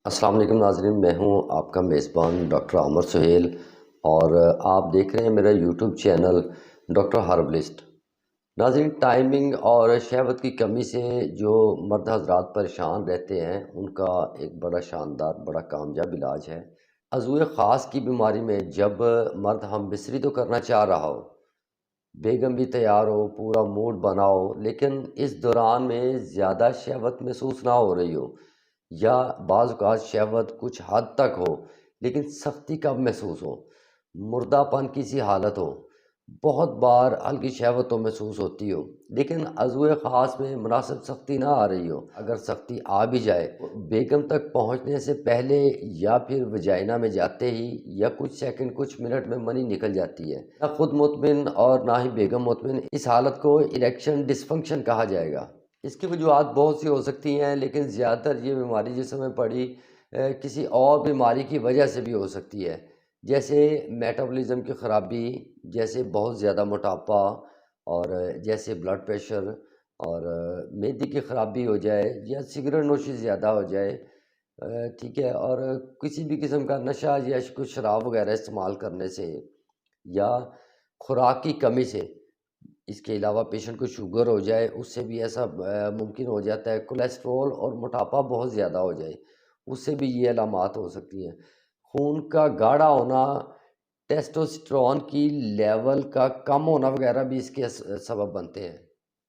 السلام علیکم ناظرین، میں ہوں آپ کا میزبان ڈاکٹر عامر سہیل اور آپ دیکھ رہے ہیں میرا یوٹیوب چینل ڈاکٹر ہربلسٹ۔ ناظرین، ٹائمنگ اور شہوت کی کمی سے جو مرد حضرات پریشان رہتے ہیں ان کا ایک بڑا شاندار بڑا کامیاب علاج ہے۔ عضو خاص کی بیماری میں جب مرد ہم بستری تو کرنا چاہ رہا ہو، بیگم بھی تیار ہو، پورا موڈ بناؤ، لیکن اس دوران میں زیادہ شہوت محسوس نہ ہو رہی ہو، یا بعض اوقات شہوت کچھ حد تک ہو لیکن سختی کم محسوس ہو، مردہ پن کی سی حالت ہو، بہت بار ہلکی شہوت تو محسوس ہوتی ہو لیکن عضو خاص میں مناسب سختی نہ آ رہی ہو، اگر سختی آ بھی جائے بیگم تک پہنچنے سے پہلے یا پھر وجائنا میں جاتے ہی یا کچھ سیکنڈ کچھ منٹ میں منی نکل جاتی ہے، نہ خود مطمئن اور نہ ہی بیگم مطمئن، اس حالت کو اریکشن ڈسفنکشن کہا جائے گا۔ اس کی وجوہات بہت سی ہو سکتی ہیں لیکن زیادہ تر یہ بیماری جس میں پڑی کسی اور بیماری کی وجہ سے بھی ہو سکتی ہے، جیسے میٹابولزم کی خرابی، جیسے بہت زیادہ موٹاپا، اور جیسے بلڈ پریشر، اور معدے کی خرابی ہو جائے، یا سگریٹ نوشی زیادہ ہو جائے، ٹھیک ہے، اور کسی بھی قسم کا نشہ یا کچھ شراب وغیرہ استعمال کرنے سے، یا خوراک کی کمی سے۔ اس کے علاوہ پیشنٹ کو شوگر ہو جائے، اس سے بھی ایسا ممکن ہو جاتا ہے، کولیسٹرول اور موٹاپا بہت زیادہ ہو جائے، اس سے بھی یہ علامات ہو سکتی ہیں۔ خون کا گاڑھا ہونا، ٹیسٹوسٹرون کی لیول کا کم ہونا وغیرہ بھی اس کے سبب بنتے ہیں۔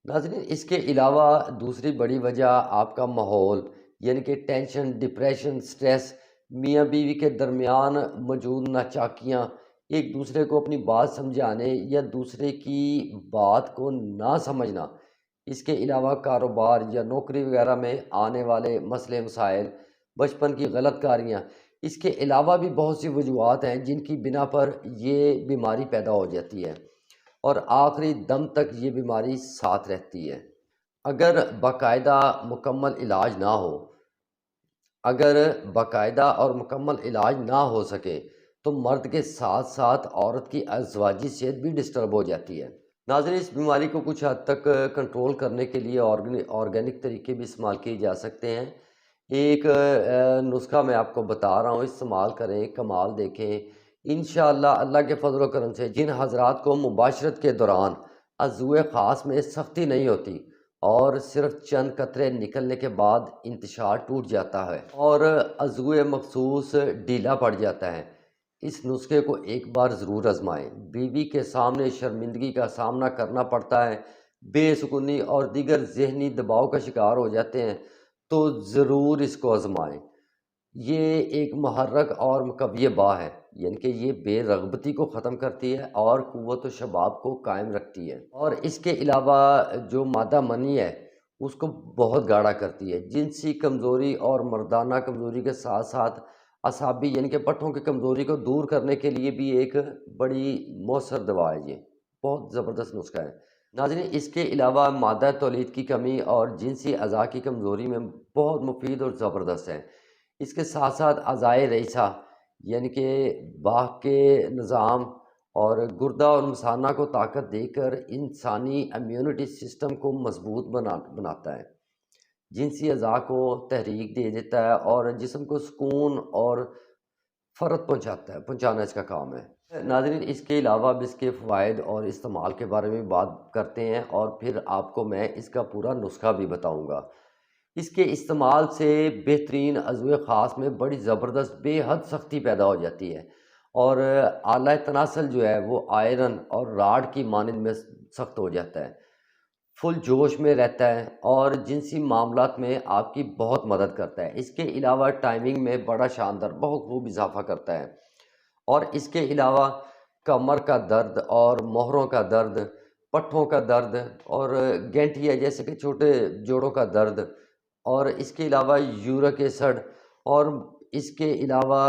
ناظرین، اس کے علاوہ دوسری بڑی وجہ آپ کا ماحول، یعنی کہ ٹینشن، ڈپریشن، سٹریس، میاں بیوی کے درمیان موجود ناچاکیاں، ایک دوسرے کو اپنی بات سمجھانے یا دوسرے کی بات کو نہ سمجھنا، اس کے علاوہ کاروبار یا نوکری وغیرہ میں آنے والے مسئلے مسائل، بچپن کی غلط کاریاں، اس کے علاوہ بھی بہت سی وجوہات ہیں جن کی بنا پر یہ بیماری پیدا ہو جاتی ہے اور آخری دم تک یہ بیماری ساتھ رہتی ہے۔ اگر باقاعدہ مکمل علاج نہ ہو، اگر باقاعدہ اور مکمل علاج نہ ہو سکے تو مرد کے ساتھ ساتھ عورت کی ازواجی صحت بھی ڈسٹرب ہو جاتی ہے۔ ناظرین، اس بیماری کو کچھ حد تک کنٹرول کرنے کے لیے آرگینک طریقے بھی استعمال کیے جا سکتے ہیں۔ ایک نسخہ میں آپ کو بتا رہا ہوں، استعمال کریں، کمال دیکھیں انشاءاللہ۔ اللہ کے فضل و کرم سے جن حضرات کو مباشرت کے دوران عضو خاص میں سختی نہیں ہوتی اور صرف چند قطرے نکلنے کے بعد انتشار ٹوٹ جاتا ہے اور عضو مخصوص ڈھیلا پڑ جاتا ہے، اس نسخے کو ایک بار ضرور آزمائیں۔ بیوی کے سامنے شرمندگی کا سامنا کرنا پڑتا ہے، بے سکونی اور دیگر ذہنی دباؤ کا شکار ہو جاتے ہیں تو ضرور اس کو آزمائیں۔ یہ ایک محرک اور مقوی باں ہے، یعنی کہ یہ بے رغبتی کو ختم کرتی ہے اور قوت و شباب کو قائم رکھتی ہے، اور اس کے علاوہ جو مادہ منی ہے اس کو بہت گاڑھا کرتی ہے۔ جنسی کمزوری اور مردانہ کمزوری کے ساتھ ساتھ اعصابی یعنی کہ پٹھوں کی کمزوری کو دور کرنے کے لیے بھی ایک بڑی مؤثر دوا ہے، یہ بہت زبردست نسخہ ہے۔ ناظرین، اس کے علاوہ مادہ تولید کی کمی اور جنسی اعضاء کی کمزوری میں بہت مفید اور زبردست ہے۔ اس کے ساتھ ساتھ اعضائے رئیسہ یعنی کہ باہ کے نظام اور گردہ اور مثانہ کو طاقت دے کر انسانی امیونٹی سسٹم کو مضبوط بناتا ہے، جنسی اعضاء کو تحریک دے دیتا ہے اور جسم کو سکون اور فرحت پہنچانا اس کا کام ہے۔ ناظرین، اس کے علاوہ بھی اس کے فوائد اور استعمال کے بارے میں بات کرتے ہیں اور پھر آپ کو میں اس کا پورا نسخہ بھی بتاؤں گا۔ اس کے استعمال سے بہترین عضو خاص میں بڑی زبردست بے حد سختی پیدا ہو جاتی ہے اور آلہ تناسل جو ہے وہ آئرن اور راڈ کی مانند میں سخت ہو جاتا ہے، فل جوش میں رہتا ہے اور جنسی معاملات میں آپ کی بہت مدد کرتا ہے۔ اس کے علاوہ ٹائمنگ میں بڑا شاندار بہت خوب اضافہ کرتا ہے، اور اس کے علاوہ کمر کا درد اور مہروں کا درد، پٹھوں کا درد اور گینٹھیا جیسے کہ چھوٹے جوڑوں کا درد، اور اس کے علاوہ یورک ایسڈ، اور اس کے علاوہ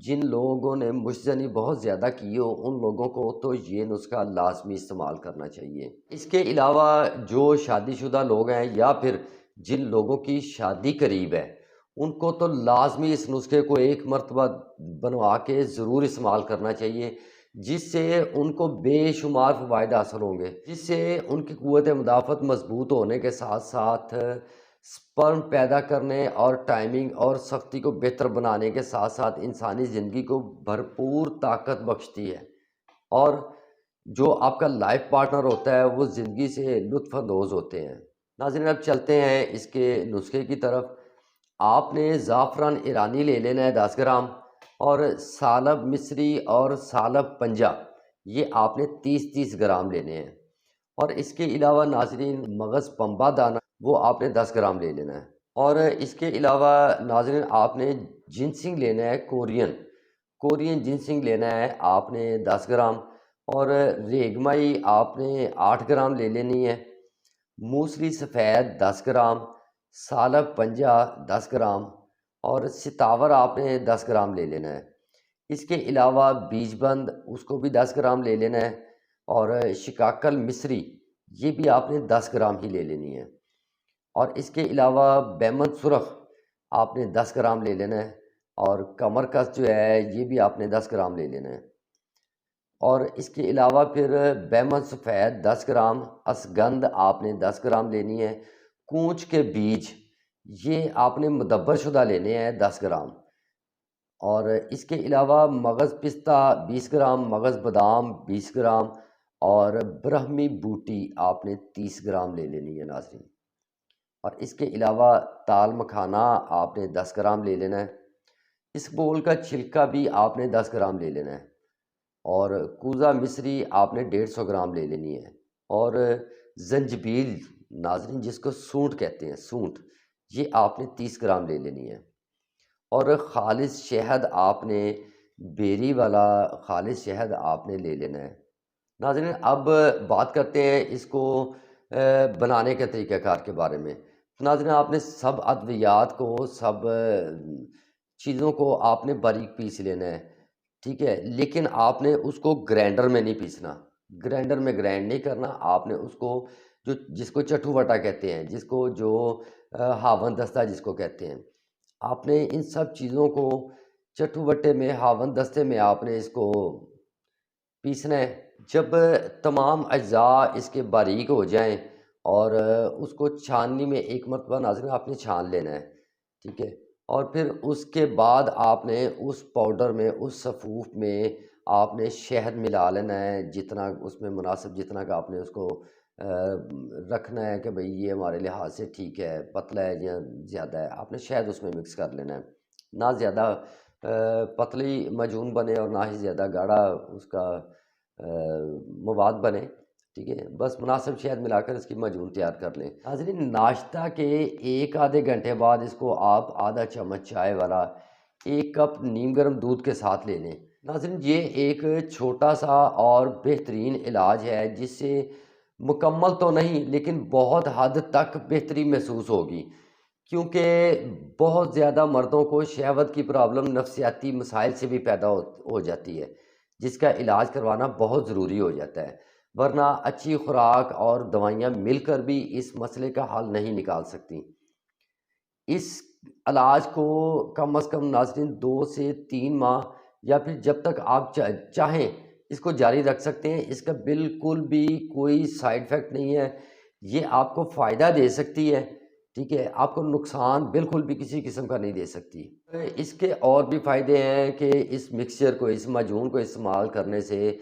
جن لوگوں نے مشزنی بہت زیادہ کی ہو ان لوگوں کو تو یہ نسخہ لازمی استعمال کرنا چاہیے۔ اس کے علاوہ جو شادی شدہ لوگ ہیں یا پھر جن لوگوں کی شادی قریب ہے ان کو تو لازمی اس نسخے کو ایک مرتبہ بنوا کے ضرور استعمال کرنا چاہیے، جس سے ان کو بے شمار فوائد حاصل ہوں گے، جس سے ان کی قوت مدافعت مضبوط ہونے کے ساتھ ساتھ سپرم پیدا کرنے اور ٹائمنگ اور سختی کو بہتر بنانے کے ساتھ ساتھ انسانی زندگی کو بھرپور طاقت بخشتی ہے، اور جو آپ کا لائف پارٹنر ہوتا ہے وہ زندگی سے لطف اندوز ہوتے ہیں۔ ناظرین اب چلتے ہیں اس کے نسخے کی طرف۔ آپ نے زعفران ایرانی لے لینا ہے 10 گرام، اور سالب مصری اور سالب پنجہ یہ آپ نے 30 گرام لینے ہیں، اور اس کے علاوہ ناظرین مغز پمبا دانہ وہ آپ نے 10 گرام لے لینا ہے، اور اس کے علاوہ ناظرین آپ نے جنسنگ لینا ہے، کورین جنسنگ لینا ہے آپ نے 10 گرام، اور ریگمائی آپ نے 8 گرام لے لینی ہے، موسلی سفید 10 گرام، سالب پنجہ 10 گرام، اور ستاور آپ نے 10 گرام لے لینا ہے۔ اس کے علاوہ بیج بند اس کو بھی 10 گرام لے لینا ہے، اور شکاکل مصری یہ بھی آپ نے 10 گرام ہی لے لینی ہے، اور اس کے علاوہ بیمن سرخ آپ نے 10 گرام لے لینا ہے، اور کمر کس جو ہے یہ بھی آپ نے 10 گرام لے لینا ہے، اور اس کے علاوہ پھر بیمن سفید 10 گرام، اسگند آپ نے 10 گرام لینی ہے، کونچ کے بیج یہ آپ نے مدبر شدہ لینے ہیں 10 گرام، اور اس کے علاوہ مغز پستہ 20 گرام، مغز بادام 20 گرام، اور برہمی بوٹی آپ نے 30 گرام لے لینی ہے ناظرین، اور اس کے علاوہ تال مکھانا آپ نے 10 گرام لے لینا ہے، اس بول کا چھلکا بھی آپ نے 10 گرام لے لینا ہے، اور کوزہ مصری آپ نے 150 گرام لے لینی ہے، اور زنجبیل ناظرین جس کو سونٹ کہتے ہیں، سونٹ یہ آپ نے 30 گرام لے لینی ہے، اور خالص شہد آپ نے بیری والا خالص شہد آپ نے لے لینا ہے۔ ناظرین اب بات کرتے ہیں اس کو بنانے کے طریقہ کار کے بارے میں۔ ناظرین آپ نے سب ادویات کو سب چیزوں کو آپ نے باریک پیس لینا ہے، ٹھیک ہے، لیکن آپ نے اس کو گرینڈر میں نہیں پیسنا، گرینڈر میں گرینڈ نہیں کرنا، آپ نے اس کو جس کو چٹو وٹا کہتے ہیں، جس کو جو ہاون دستہ جس کو کہتے ہیں، آپ نے ان سب چیزوں کو چٹو وٹے میں ہاون دستے میں آپ نے اس کو پیسنا ہے۔ جب تمام اجزاء اس کے باریک ہو جائیں اور اس کو چھاننی میں ایک مرتبہ ناظرین آپ نے چھان لینا ہے، ٹھیک ہے، اور پھر اس کے بعد آپ نے اس پاؤڈر میں اس سفوف میں آپ نے شہد ملا لینا ہے، جتنا اس میں مناسب جتنا کہ آپ نے اس کو رکھنا ہے کہ بھئی یہ ہمارے لحاظ سے ٹھیک ہے، پتلا ہے یا زیادہ ہے، آپ نے شہد اس میں مکس کر لینا ہے، نہ زیادہ پتلی معجون بنے اور نہ ہی زیادہ گاڑھا اس کا مواد بنے، ٹھیک ہے، بس مناسب شہد ملا کر اس کی معجون تیار کر لیں۔ ناظرین ناشتہ کے ایک آدھے گھنٹے بعد اس کو آپ آدھا چمچ چائے والا 1 کپ نیم گرم دودھ کے ساتھ لے لیں۔ ناظرین یہ ایک چھوٹا سا اور بہترین علاج ہے جس سے مکمل تو نہیں لیکن بہت حد تک بہتری محسوس ہوگی، کیونکہ بہت زیادہ مردوں کو شہوت کی پرابلم نفسیاتی مسائل سے بھی پیدا ہو جاتی ہے، جس کا علاج کروانا بہت ضروری ہو جاتا ہے، ورنہ اچھی خوراک اور دوائیاں مل کر بھی اس مسئلے کا حل نہیں نکال سکتی۔ اس علاج کو کم از کم ناظرین 2 سے 3 ماہ یا پھر جب تک آپ چاہیں اس کو جاری رکھ سکتے ہیں، اس کا بالکل بھی کوئی سائیڈ افیکٹ نہیں ہے، یہ آپ کو فائدہ دے سکتی ہے، ٹھیک ہے، آپ کو نقصان بالکل بھی کسی قسم کا نہیں دے سکتی۔ اس کے اور بھی فائدے ہیں کہ اس مکسچر کو اس معجون کو استعمال کرنے سے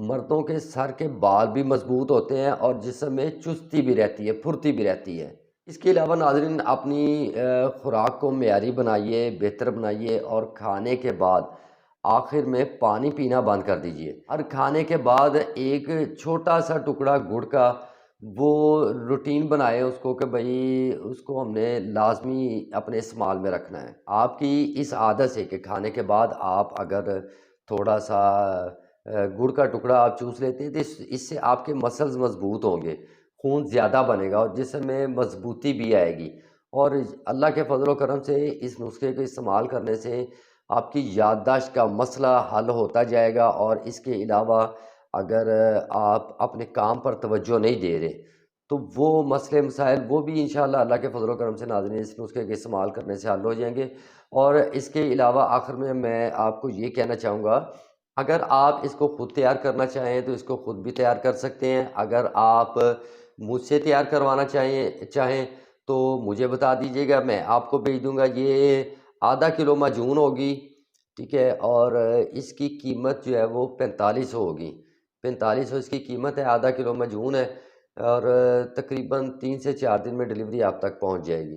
مردوں کے سر کے بال بھی مضبوط ہوتے ہیں اور جسم میں چستی بھی رہتی ہے، پھرتی بھی رہتی ہے۔ اس کے علاوہ ناظرین اپنی خوراک کو معیاری بنائیے، بہتر بنائیے، اور کھانے کے بعد آخر میں پانی پینا بند کر دیجئے۔ اور کھانے کے بعد ایک چھوٹا سا ٹکڑا گڑ کا وہ روٹین بنائے اس کو کہ بھئی اس کو ہم نے لازمی اپنے استعمال میں رکھنا ہے۔ آپ کی اس عادت سے کہ کھانے کے بعد آپ اگر تھوڑا سا گڑ کا ٹکڑا آپ چوس لیتے ہیں تو اس سے آپ کے مسلز مضبوط ہوں گے، خون زیادہ بنے گا اور جسم میں مضبوطی بھی آئے گی، اور اللہ کے فضل و کرم سے اس نسخے کو استعمال کرنے سے آپ کی یادداشت کا مسئلہ حل ہوتا جائے گا، اور اس کے علاوہ اگر آپ اپنے کام پر توجہ نہیں دے رہے تو وہ مسئلے مسائل وہ بھی انشاءاللہ اللہ کے فضل و کرم سے ناظرین اس نسخے کے استعمال کرنے سے حل ہو جائیں گے۔ اور اس کے علاوہ آخر میں آپ کو یہ کہنا چاہوں گا، اگر آپ اس کو خود تیار کرنا چاہیں تو اس کو خود بھی تیار کر سکتے ہیں، اگر آپ مجھ سے تیار کروانا چاہیں تو مجھے بتا دیجیے گا، میں آپ کو بھیج دوں گا۔ یہ آدھا کلو معجون ہوگی، ٹھیک ہے، اور اس کی قیمت جو ہے وہ 4500 ہوگی۔ 4500 اس کی قیمت ہے، آدھا کلو معجون ہے، اور تقریباً 3 سے 4 دن میں ڈلیوری آپ تک پہنچ جائے گی۔